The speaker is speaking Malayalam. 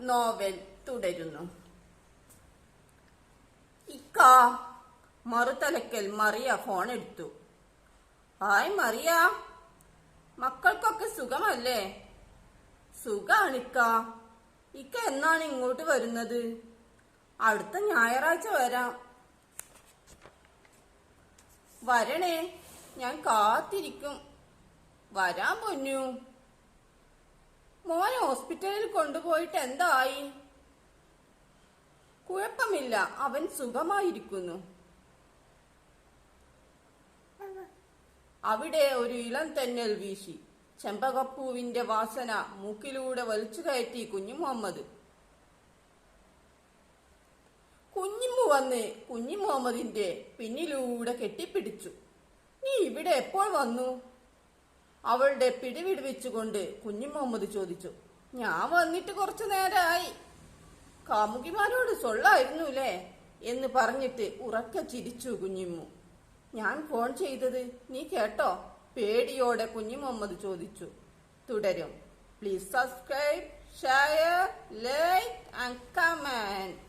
നോവൽ തുടരുന്നു. ഇക്ക, മറുതലക്കൽ മറിയ ഫോൺ എടുത്തു. ഹായ് മറിയ, മക്കൾക്കൊക്കെ സുഖമല്ലേ? സുഖാണിക്ക. ഇക്ക എന്നാണ് ഇങ്ങോട്ട് വരുന്നത്? അടുത്ത ഞായറാഴ്ച വരാം. വരണേ, ഞാൻ കാത്തിരിക്കും. വരാൻ പൊന്നു. മോനെ ഹോസ്പിറ്റലിൽ കൊണ്ടുപോയിട്ട് എന്തായി? കുഴപ്പമില്ല, അവൻ സുഖമായിരിക്കുന്നു. അവിടെ ഒരു ഇളം തെന്നൽ വീശി. ചെമ്പകപ്പൂവിന്റെ വാസന മൂക്കിലൂടെ വലിച്ചു കയറ്റി കുഞ്ഞുമുഹമ്മദ്. കുഞ്ഞിമ്മു വന്ന് കുഞ്ഞുമുഹമ്മദിന്റെ പിന്നിലൂടെ കെട്ടിപ്പിടിച്ചു. നീ ഇവിടെ എപ്പോൾ വന്നു? അവളുടെ പിടിവിടുവിച്ചുകൊണ്ട് കുഞ്ഞുമുഹമ്മദ് ചോദിച്ചു. ഞാൻ വന്നിട്ട് കുറച്ചു നേരമായി. കാമുകിമാരോട് സൊള്ളായിരുന്നുല്ലേ എന്ന് പറഞ്ഞിട്ട് ഉറക്കെ ചിരിച്ചു കുഞ്ഞിമ്മു. ഞാൻ ഫോൺ ചെയ്തത് നീ കേട്ടോ? പേടിയോടെ കുഞ്ഞുമുഹമ്മദ് ചോദിച്ചു. തുടരും. Please subscribe, share, like and comment.